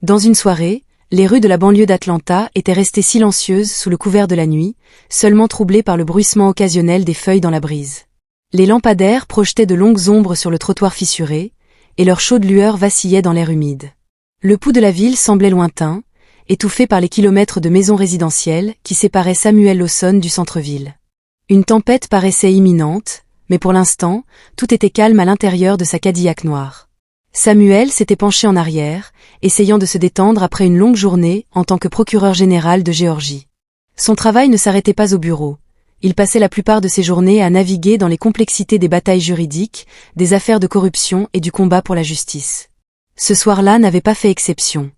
Dans une soirée, les rues de la banlieue d'Atlanta étaient restées silencieuses sous le couvert de la nuit, seulement troublées par le bruissement occasionnel des feuilles dans la brise. Les lampadaires projetaient de longues ombres sur le trottoir fissuré, et leurs chaudes lueurs vacillaient dans l'air humide. Le pouls de la ville semblait lointain, étouffé par les kilomètres de maisons résidentielles qui séparaient Samuel Lawson du centre-ville. Une tempête paraissait imminente, mais pour l'instant, tout était calme à l'intérieur de sa Cadillac noire. Samuel s'était penché en arrière, essayant de se détendre après une longue journée en tant que procureur général de Géorgie. Son travail ne s'arrêtait pas au bureau. Il passait la plupart de ses journées à naviguer dans les complexités des batailles juridiques, des affaires de corruption et du combat pour la justice. Ce soir-là n'avait pas fait exception.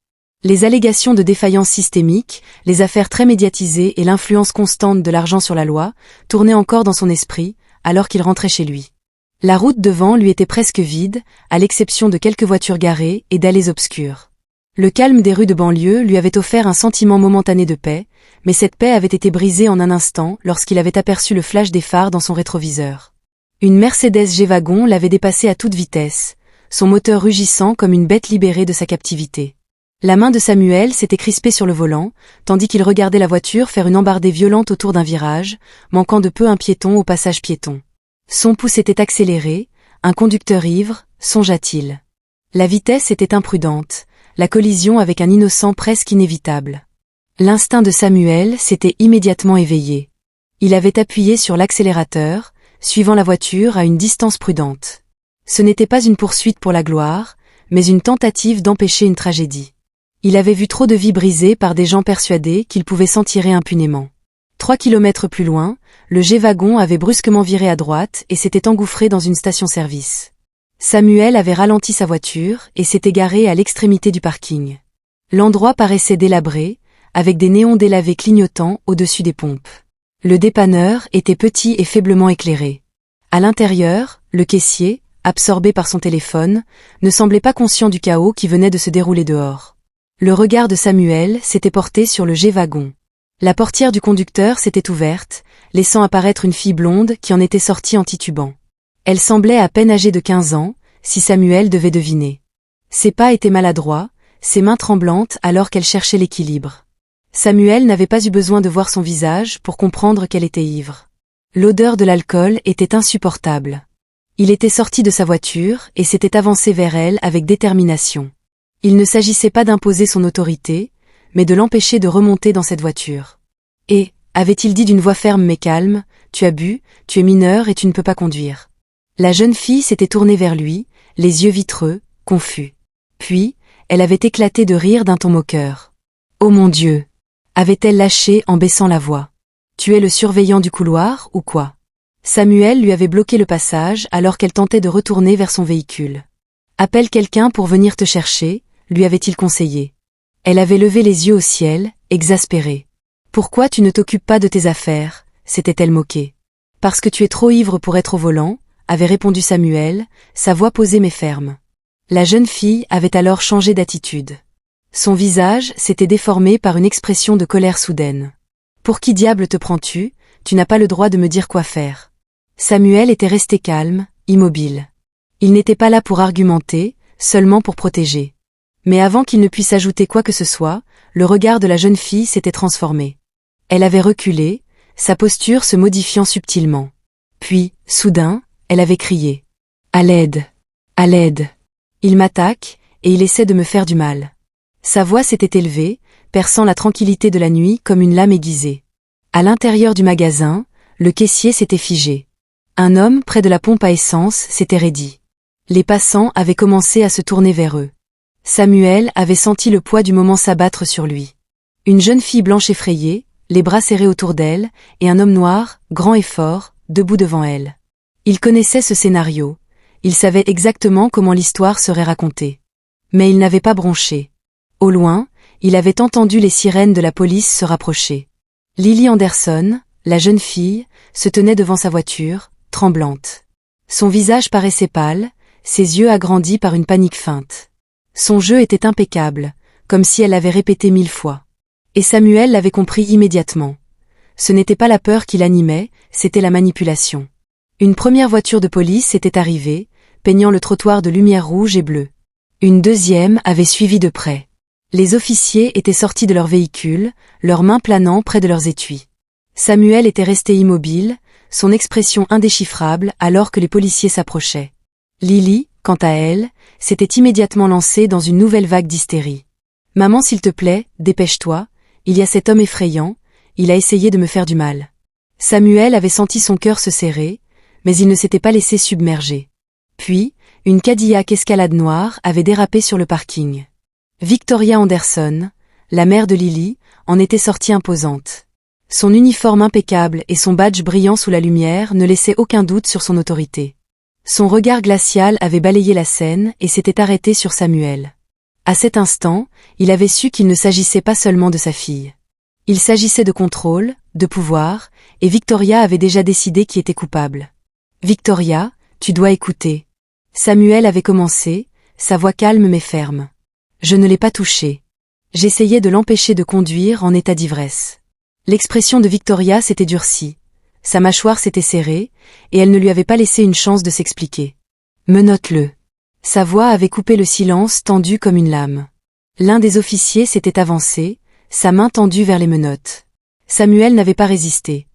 Les allégations de défaillance systémique, les affaires très médiatisées et l'influence constante de l'argent sur la loi tournaient encore dans son esprit, alors qu'il rentrait chez lui. La route devant lui était presque vide, à l'exception de quelques voitures garées et d'allées obscures. Le calme des rues de banlieue lui avait offert un sentiment momentané de paix, mais cette paix avait été brisée en un instant lorsqu'il avait aperçu le flash des phares dans son rétroviseur. Une Mercedes G-Wagon l'avait dépassé à toute vitesse, son moteur rugissant comme une bête libérée de sa captivité. La main de Samuel s'était crispée sur le volant, tandis qu'il regardait la voiture faire une embardée violente autour d'un virage, manquant de peu un piéton au passage piéton. Son pouls était accéléré, un conducteur ivre, songea-t-il. La vitesse était imprudente, la collision avec un innocent presque inévitable. L'instinct de Samuel s'était immédiatement éveillé. Il avait appuyé sur l'accélérateur, suivant la voiture à une distance prudente. Ce n'était pas une poursuite pour la gloire, mais une tentative d'empêcher une tragédie. Il avait vu trop de vies brisées par des gens persuadés qu'ils pouvaient s'en tirer impunément. 3 kilomètres plus loin, le G-Wagon avait brusquement viré à droite et s'était engouffré dans une station-service. Samuel avait ralenti sa voiture et s'était garé à l'extrémité du parking. L'endroit paraissait délabré, avec des néons délavés clignotants au-dessus des pompes. Le dépanneur était petit et faiblement éclairé. À l'intérieur, le caissier, absorbé par son téléphone, ne semblait pas conscient du chaos qui venait de se dérouler dehors. Le regard de Samuel s'était porté sur le G-Wagon. La portière du conducteur s'était ouverte, laissant apparaître une fille blonde qui en était sortie en titubant. Elle semblait à peine âgée de 15 ans, si Samuel devait deviner. Ses pas étaient maladroits, ses mains tremblantes alors qu'elle cherchait l'équilibre. Samuel n'avait pas eu besoin de voir son visage pour comprendre qu'elle était ivre. L'odeur de l'alcool était insupportable. Il était sorti de sa voiture et s'était avancé vers elle avec détermination. Il ne s'agissait pas d'imposer son autorité, mais de l'empêcher de remonter dans cette voiture. Et, avait-il dit d'une voix ferme mais calme, « Tu as bu, tu es mineur et tu ne peux pas conduire. » La jeune fille s'était tournée vers lui, les yeux vitreux, confus. Puis, elle avait éclaté de rire d'un ton moqueur. « Oh mon Dieu !» avait-elle lâché en baissant la voix. « Tu es le surveillant du couloir, ou quoi ?» Samuel lui avait bloqué le passage alors qu'elle tentait de retourner vers son véhicule. « Appelle quelqu'un pour venir te chercher », lui avait-il conseillé. Elle avait levé les yeux au ciel, exaspérée. « Pourquoi tu ne t'occupes pas de tes affaires ?» s'était-elle moquée. « Parce que tu es trop ivre pour être au volant », avait répondu Samuel, sa voix posée mais ferme. La jeune fille avait alors changé d'attitude. Son visage s'était déformé par une expression de colère soudaine. « Pour qui diable te prends-tu ? Tu n'as pas le droit de me dire quoi faire. » Samuel était resté calme, immobile. Il n'était pas là pour argumenter, seulement pour protéger. Mais avant qu'il ne puisse ajouter quoi que ce soit, le regard de la jeune fille s'était transformé. Elle avait reculé, sa posture se modifiant subtilement. Puis, soudain, elle avait crié. « À l'aide! À l'aide! Il m'attaque, et il essaie de me faire du mal. » Sa voix s'était élevée, perçant la tranquillité de la nuit comme une lame aiguisée. À l'intérieur du magasin, le caissier s'était figé. Un homme près de la pompe à essence s'était raidi. Les passants avaient commencé à se tourner vers eux. Samuel avait senti le poids du moment s'abattre sur lui. Une jeune fille blanche effrayée, les bras serrés autour d'elle, et un homme noir, grand et fort, debout devant elle. Il connaissait ce scénario. Il savait exactement comment l'histoire serait racontée. Mais il n'avait pas bronché. Au loin, il avait entendu les sirènes de la police se rapprocher. Lily Anderson, la jeune fille, se tenait devant sa voiture, tremblante. Son visage paraissait pâle, ses yeux agrandis par une panique feinte. Son jeu était impeccable, comme si elle l'avait répété 1000 fois. Et Samuel l'avait compris immédiatement. Ce n'était pas la peur qui l'animait, c'était la manipulation. Une première voiture de police était arrivée, peignant le trottoir de lumière rouge et bleue. Une deuxième avait suivi de près. Les officiers étaient sortis de leur véhicule, leurs mains planant près de leurs étuis. Samuel était resté immobile, son expression indéchiffrable alors que les policiers s'approchaient. Lily, quant à elle, s'était immédiatement lancée dans une nouvelle vague d'hystérie. « Maman, s'il te plaît, dépêche-toi, il y a cet homme effrayant, il a essayé de me faire du mal. » Samuel avait senti son cœur se serrer, mais il ne s'était pas laissé submerger. Puis, une Cadillac Escalade noire avait dérapé sur le parking. Victoria Anderson, la mère de Lily, en était sortie imposante. Son uniforme impeccable et son badge brillant sous la lumière ne laissaient aucun doute sur son autorité. Son regard glacial avait balayé la scène et s'était arrêté sur Samuel. À cet instant, il avait su qu'il ne s'agissait pas seulement de sa fille. Il s'agissait de contrôle, de pouvoir, et Victoria avait déjà décidé qui était coupable. « Victoria, tu dois écouter. » Samuel avait commencé, sa voix calme mais ferme. « Je ne l'ai pas touché. J'essayais de l'empêcher de conduire en état d'ivresse. » L'expression de Victoria s'était durcie. Sa mâchoire s'était serrée, et elle ne lui avait pas laissé une chance de s'expliquer. « Menotte-le. » Sa voix avait coupé le silence tendu comme une lame. L'un des officiers s'était avancé, sa main tendue vers les menottes. Samuel n'avait pas résisté.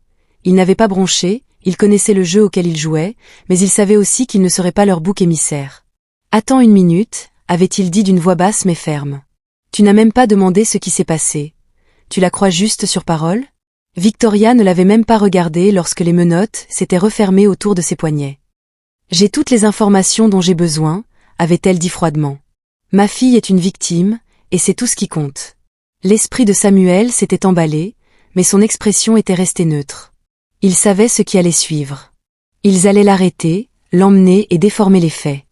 Il n'avait pas bronché, il connaissait le jeu auquel il jouait, mais il savait aussi qu'il ne serait pas leur bouc émissaire. « Attends une minute, » avait-il dit d'une voix basse mais ferme. « Tu n'as même pas demandé ce qui s'est passé. Tu la crois juste sur parole ?» Victoria ne l'avait même pas regardé lorsque les menottes s'étaient refermées autour de ses poignets. « J'ai toutes les informations dont j'ai besoin, » avait-elle dit froidement. « Ma fille est une victime, et c'est tout ce qui compte. » L'esprit de Samuel s'était emballé, mais son expression était restée neutre. Il savait ce qui allait suivre. Ils allaient l'arrêter, l'emmener et déformer les faits.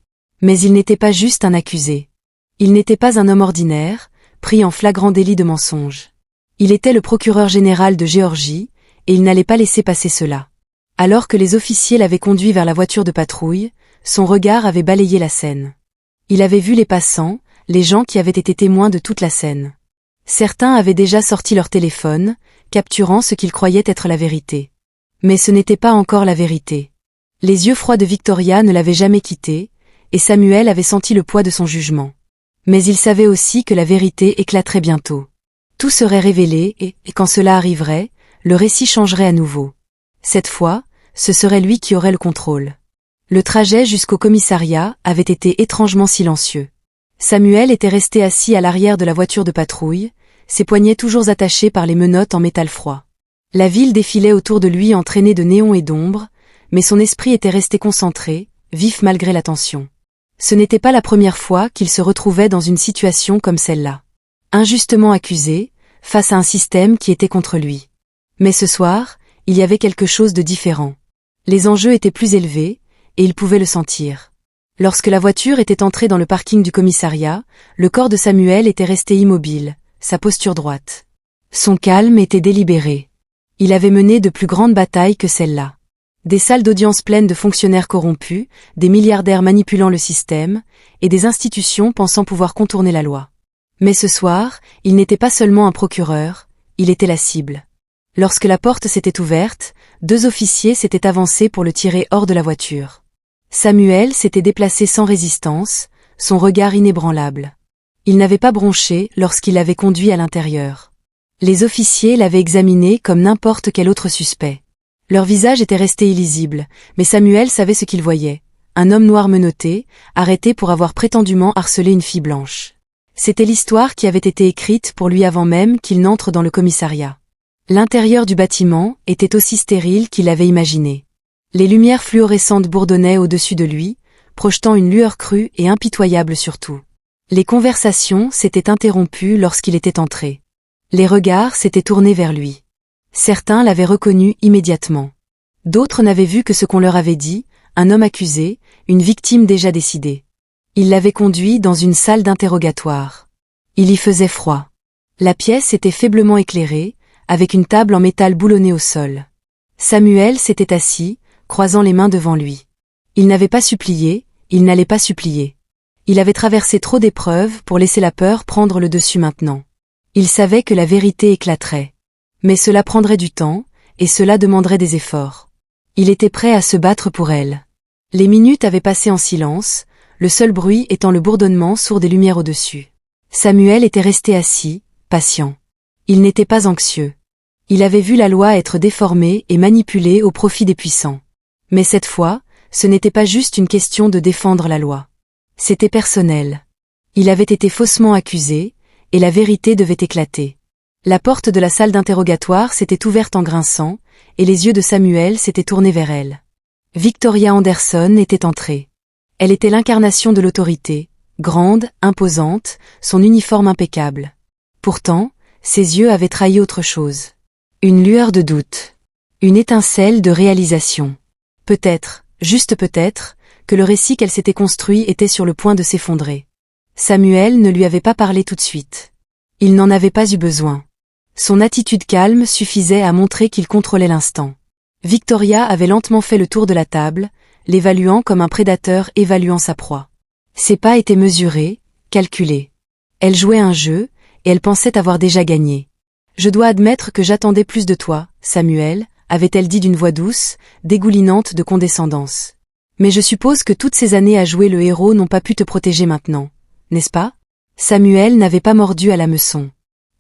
Mais il n'était pas juste un accusé. Il n'était pas un homme ordinaire, pris en flagrant délit de mensonge. Il était le procureur général de Géorgie, et il n'allait pas laisser passer cela. Alors que les officiers l'avaient conduit vers la voiture de patrouille, son regard avait balayé la scène. Il avait vu les passants, les gens qui avaient été témoins de toute la scène. Certains avaient déjà sorti leur téléphone, capturant ce qu'ils croyaient être la vérité. Mais ce n'était pas encore la vérité. Les yeux froids de Victoria ne l'avaient jamais quitté, et Samuel avait senti le poids de son jugement. Mais il savait aussi que la vérité éclaterait bientôt. Tout serait révélé et quand cela arriverait, le récit changerait à nouveau. Cette fois, ce serait lui qui aurait le contrôle. Le trajet jusqu'au commissariat avait été étrangement silencieux. Samuel était resté assis à l'arrière de la voiture de patrouille, ses poignets toujours attachés par les menottes en métal froid. La ville défilait autour de lui entraînée de néons et d'ombres, mais son esprit était resté concentré, vif malgré la tension. Ce n'était pas la première fois qu'il se retrouvait dans une situation comme celle-là. Injustement accusé, face à un système qui était contre lui. Mais ce soir, il y avait quelque chose de différent. Les enjeux étaient plus élevés, et il pouvait le sentir. Lorsque la voiture était entrée dans le parking du commissariat, le corps de Samuel était resté immobile, sa posture droite. Son calme était délibéré. Il avait mené de plus grandes batailles que celle-là. Des salles d'audience pleines de fonctionnaires corrompus, des milliardaires manipulant le système, et des institutions pensant pouvoir contourner la loi. Mais ce soir, il n'était pas seulement un procureur, il était la cible. Lorsque la porte s'était ouverte, 2 officiers s'étaient avancés pour le tirer hors de la voiture. Samuel s'était déplacé sans résistance, son regard inébranlable. Il n'avait pas bronché lorsqu'il l'avait conduit à l'intérieur. Les officiers l'avaient examiné comme n'importe quel autre suspect. Leur visage était resté illisible, mais Samuel savait ce qu'il voyait. Un homme noir menotté, arrêté pour avoir prétendument harcelé une fille blanche. C'était l'histoire qui avait été écrite pour lui avant même qu'il n'entre dans le commissariat. L'intérieur du bâtiment était aussi stérile qu'il l'avait imaginé. Les lumières fluorescentes bourdonnaient au-dessus de lui, projetant une lueur crue et impitoyable sur tout. Les conversations s'étaient interrompues lorsqu'il était entré. Les regards s'étaient tournés vers lui. Certains l'avaient reconnu immédiatement. D'autres n'avaient vu que ce qu'on leur avait dit, un homme accusé, une victime déjà décidée. Il l'avait conduit dans une salle d'interrogatoire. Il y faisait froid. La pièce était faiblement éclairée, avec une table en métal boulonnée au sol. Samuel s'était assis, croisant les mains devant lui. Il n'avait pas supplié, il n'allait pas supplier. Il avait traversé trop d'épreuves pour laisser la peur prendre le dessus maintenant. Il savait que la vérité éclaterait. Mais cela prendrait du temps, et cela demanderait des efforts. Il était prêt à se battre pour elle. Les minutes avaient passé en silence, le seul bruit étant le bourdonnement sourd des lumières au-dessus. Samuel était resté assis, patient. Il n'était pas anxieux. Il avait vu la loi être déformée et manipulée au profit des puissants. Mais cette fois, ce n'était pas juste une question de défendre la loi. C'était personnel. Il avait été faussement accusé, et la vérité devait éclater. La porte de la salle d'interrogatoire s'était ouverte en grinçant, et les yeux de Samuel s'étaient tournés vers elle. Victoria Anderson était entrée. Elle était l'incarnation de l'autorité, grande, imposante, son uniforme impeccable. Pourtant, ses yeux avaient trahi autre chose. Une lueur de doute. Une étincelle de réalisation. Peut-être, juste peut-être, que le récit qu'elle s'était construit était sur le point de s'effondrer. Samuel ne lui avait pas parlé tout de suite. Il n'en avait pas eu besoin. Son attitude calme suffisait à montrer qu'il contrôlait l'instant. Victoria avait lentement fait le tour de la table, l'évaluant comme un prédateur évaluant sa proie. Ses pas étaient mesurés, calculés. Elle jouait un jeu, et elle pensait avoir déjà gagné. « Je dois admettre que j'attendais plus de toi, Samuel », avait-elle dit d'une voix douce, dégoulinante de condescendance. « Mais je suppose que toutes ces années à jouer le héros n'ont pas pu te protéger maintenant, n'est-ce pas ?» Samuel n'avait pas mordu à l'hameçon.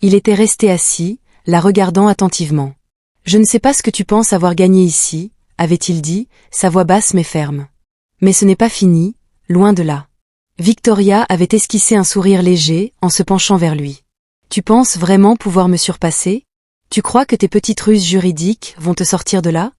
Il était resté assis, la regardant attentivement. « Je ne sais pas ce que tu penses avoir gagné ici », avait-il dit, sa voix basse mais ferme. « Mais ce n'est pas fini, loin de là. » Victoria avait esquissé un sourire léger en se penchant vers lui. « Tu penses vraiment pouvoir me surpasser ? Tu crois que tes petites ruses juridiques vont te sortir de là ?»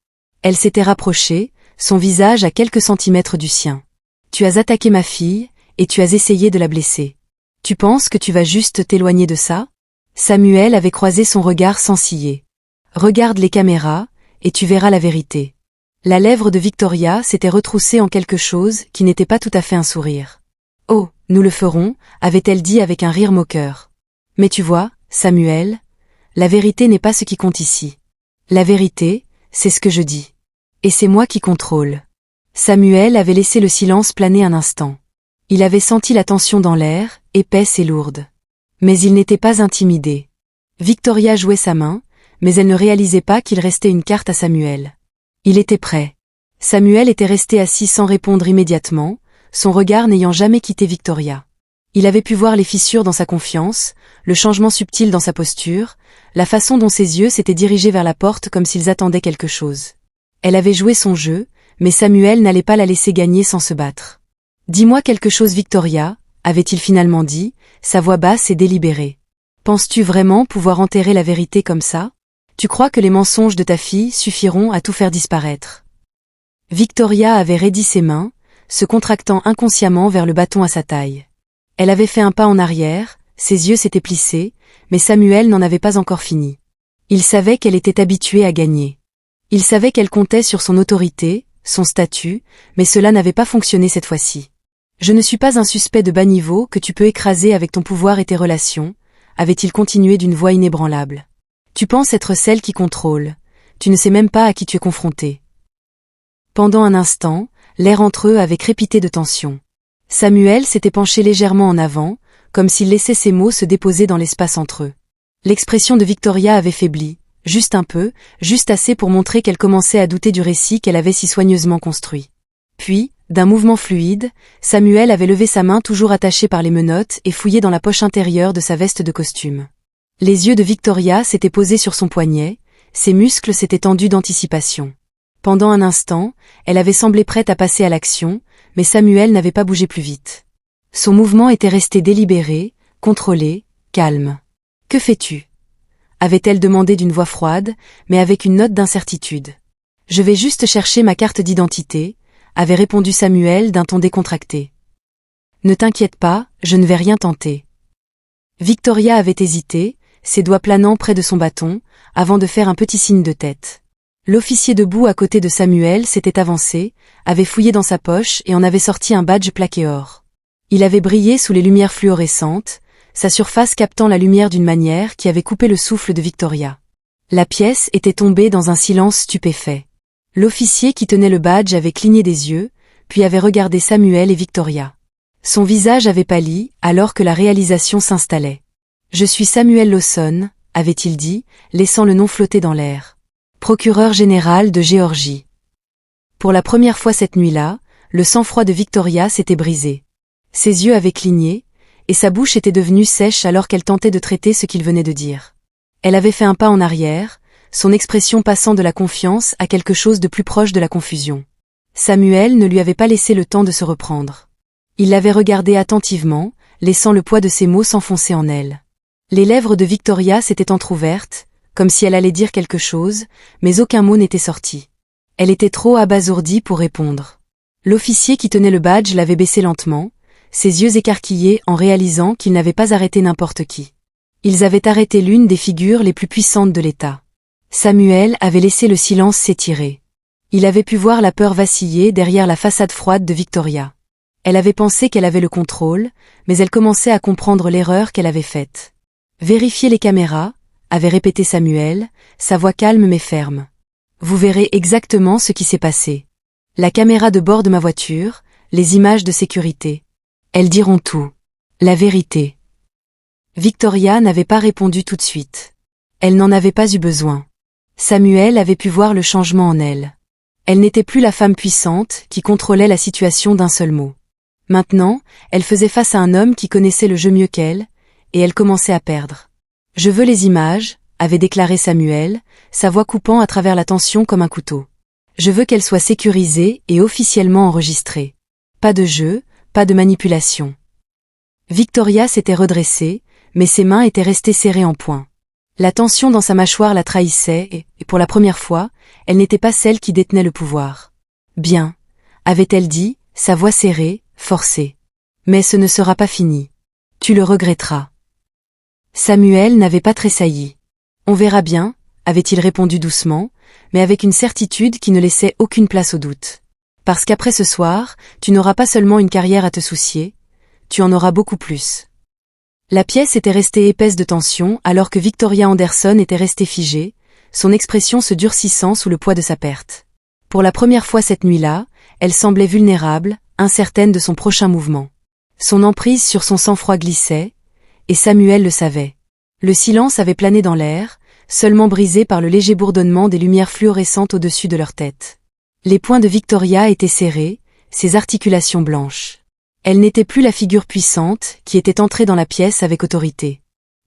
Elle s'était rapprochée, son visage à quelques centimètres du sien. « Tu as attaqué ma fille, et tu as essayé de la blesser. Tu penses que tu vas juste t'éloigner de ça ?» Samuel avait croisé son regard sans ciller. « Regarde les caméras, et tu verras la vérité. » La lèvre de Victoria s'était retroussée en quelque chose qui n'était pas tout à fait un sourire. « Oh, nous le ferons », avait-elle dit avec un rire moqueur. « Mais tu vois, Samuel, la vérité n'est pas ce qui compte ici. La vérité, c'est ce que je dis. Et c'est moi qui contrôle. » Samuel avait laissé le silence planer un instant. Il avait senti la tension dans l'air, épaisse et lourde. Mais il n'était pas intimidé. Victoria jouait sa main, mais elle ne réalisait pas qu'il restait une carte à Samuel. Il était prêt. Samuel était resté assis sans répondre immédiatement, son regard n'ayant jamais quitté Victoria. Il avait pu voir les fissures dans sa confiance, le changement subtil dans sa posture, la façon dont ses yeux s'étaient dirigés vers la porte comme s'ils attendaient quelque chose. Elle avait joué son jeu, mais Samuel n'allait pas la laisser gagner sans se battre. « Dis-moi quelque chose, Victoria », avait-il finalement dit, sa voix basse et délibérée. « Penses-tu vraiment pouvoir enterrer la vérité comme ça ? Tu crois que les mensonges de ta fille suffiront à tout faire disparaître ?» Victoria avait raidi ses mains, se contractant inconsciemment vers le bâton à sa taille. Elle avait fait un pas en arrière, ses yeux s'étaient plissés, mais Samuel n'en avait pas encore fini. Il savait qu'elle était habituée à gagner. Il savait qu'elle comptait sur son autorité, son statut, mais cela n'avait pas fonctionné cette fois-ci. « Je ne suis pas un suspect de bas niveau que tu peux écraser avec ton pouvoir et tes relations », avait-il continué d'une voix inébranlable. « Tu penses être celle qui contrôle. Tu ne sais même pas à qui tu es confronté. » Pendant un instant, l'air entre eux avait crépité de tension. Samuel s'était penché légèrement en avant, comme s'il laissait ses mots se déposer dans l'espace entre eux. L'expression de Victoria avait faibli, juste un peu, juste assez pour montrer qu'elle commençait à douter du récit qu'elle avait si soigneusement construit. Puis, d'un mouvement fluide, Samuel avait levé sa main toujours attachée par les menottes et fouillé dans la poche intérieure de sa veste de costume. Les yeux de Victoria s'étaient posés sur son poignet, ses muscles s'étaient tendus d'anticipation. Pendant un instant, elle avait semblé prête à passer à l'action, mais Samuel n'avait pas bougé plus vite. Son mouvement était resté délibéré, contrôlé, calme. « Que fais-tu » avait-elle demandé d'une voix froide, mais avec une note d'incertitude. « Je vais juste chercher ma carte d'identité », avait répondu Samuel d'un ton décontracté. « Ne t'inquiète pas, je ne vais rien tenter. » Victoria avait hésité, ses doigts planant près de son bâton, avant de faire un petit signe de tête. L'officier debout à côté de Samuel s'était avancé, avait fouillé dans sa poche et en avait sorti un badge plaqué or. Il avait brillé sous les lumières fluorescentes, sa surface captant la lumière d'une manière qui avait coupé le souffle de Victoria. La pièce était tombée dans un silence stupéfait. L'officier qui tenait le badge avait cligné des yeux, puis avait regardé Samuel et Victoria. Son visage avait pâli, alors que la réalisation s'installait. « Je suis Samuel Lawson », avait-il dit, laissant le nom flotter dans l'air. Procureur général de Géorgie. Pour la première fois cette nuit-là, le sang-froid de Victoria s'était brisé. Ses yeux avaient cligné, et sa bouche était devenue sèche alors qu'elle tentait de traiter ce qu'il venait de dire. Elle avait fait un pas en arrière, son expression passant de la confiance à quelque chose de plus proche de la confusion. Samuel ne lui avait pas laissé le temps de se reprendre. Il l'avait regardée attentivement, laissant le poids de ses mots s'enfoncer en elle. Les lèvres de Victoria s'étaient entr'ouvertes, comme si elle allait dire quelque chose, mais aucun mot n'était sorti. Elle était trop abasourdie pour répondre. L'officier qui tenait le badge l'avait baissé lentement, ses yeux écarquillés en réalisant qu'il n'avait pas arrêté n'importe qui. Ils avaient arrêté l'une des figures les plus puissantes de l'État. Samuel avait laissé le silence s'étirer. Il avait pu voir la peur vaciller derrière la façade froide de Victoria. Elle avait pensé qu'elle avait le contrôle, mais elle commençait à comprendre l'erreur qu'elle avait faite. Vérifiez les caméras, avait répété Samuel, sa voix calme mais ferme. Vous verrez exactement ce qui s'est passé. La caméra de bord de ma voiture, les images de sécurité. Elles diront tout. La vérité. Victoria n'avait pas répondu tout de suite. Elle n'en avait pas eu besoin. Samuel avait pu voir le changement en elle. Elle n'était plus la femme puissante qui contrôlait la situation d'un seul mot. Maintenant, elle faisait face à un homme qui connaissait le jeu mieux qu'elle, et elle commençait à perdre. « Je veux les images », avait déclaré Samuel, sa voix coupant à travers la tension comme un couteau. « Je veux qu'elles soient sécurisées et officiellement enregistrées. Pas de jeu, pas de manipulation. » Victoria s'était redressée, mais ses mains étaient restées serrées en poing. La tension dans sa mâchoire la trahissait et pour la première fois, elle n'était pas celle qui détenait le pouvoir. « Bien », avait-elle dit, sa voix serrée, forcée. « Mais ce ne sera pas fini. Tu le regretteras. » Samuel n'avait pas tressailli. « On verra bien », avait-il répondu doucement, mais avec une certitude qui ne laissait aucune place au doute. « Parce qu'après ce soir, tu n'auras pas seulement une carrière à te soucier, tu en auras beaucoup plus. » La pièce était restée épaisse de tension alors que Victoria Anderson était restée figée, son expression se durcissant sous le poids de sa perte. Pour la première fois cette nuit-là, elle semblait vulnérable, incertaine de son prochain mouvement. Son emprise sur son sang-froid glissait, et Samuel le savait. Le silence avait plané dans l'air, seulement brisé par le léger bourdonnement des lumières fluorescentes au-dessus de leur tête. Les poings de Victoria étaient serrés, ses articulations blanches. Elle n'était plus la figure puissante qui était entrée dans la pièce avec autorité.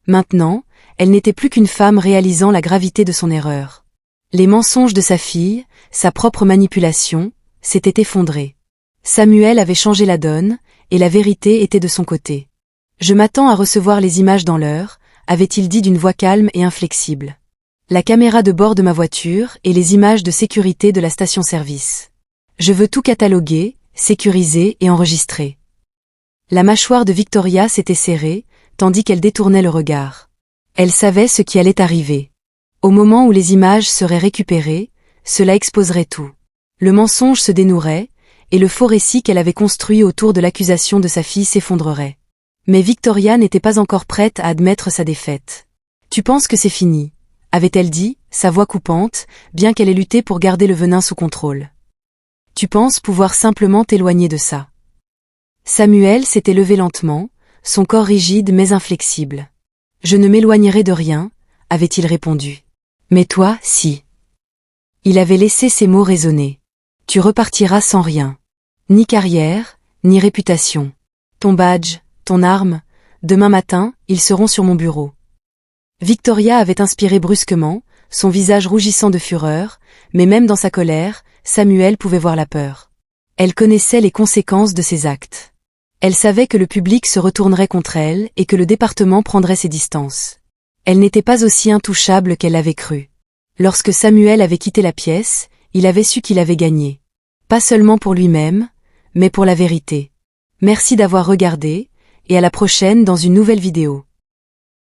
Maintenant, elle n'était plus qu'une femme réalisant la gravité de son erreur. Les mensonges de sa fille, sa propre manipulation, s'étaient effondrés. Samuel avait changé la donne, et la vérité était de son côté. « Je m'attends à recevoir les images dans l'heure », avait-il dit d'une voix calme et inflexible. La caméra de bord de ma voiture et les images de sécurité de la station-service. Je veux tout cataloguer, sécuriser et enregistrer. La mâchoire de Victoria s'était serrée, tandis qu'elle détournait le regard. Elle savait ce qui allait arriver. Au moment où les images seraient récupérées, cela exposerait tout. Le mensonge se dénouerait, et le faux récit qu'elle avait construit autour de l'accusation de sa fille s'effondrerait. Mais Victoria n'était pas encore prête à admettre sa défaite. « Tu penses que c'est fini ?» avait-elle dit, sa voix coupante, bien qu'elle ait lutté pour garder le venin sous contrôle. « Tu penses pouvoir simplement t'éloigner de ça ?» Samuel s'était levé lentement, son corps rigide mais inflexible. « Je ne m'éloignerai de rien, » avait-il répondu. « Mais toi, si. » Il avait laissé ses mots résonner. « Tu repartiras sans rien. Ni carrière, ni réputation. Ton badge, ton arme, demain matin, ils seront sur mon bureau. » Victoria avait inspiré brusquement, son visage rougissant de fureur, mais même dans sa colère, Samuel pouvait voir la peur. Elle connaissait les conséquences de ses actes. Elle savait que le public se retournerait contre elle et que le département prendrait ses distances. Elle n'était pas aussi intouchable qu'elle l'avait cru. Lorsque Samuel avait quitté la pièce, il avait su qu'il avait gagné. Pas seulement pour lui-même, mais pour la vérité. Merci d'avoir regardé, et à la prochaine dans une nouvelle vidéo.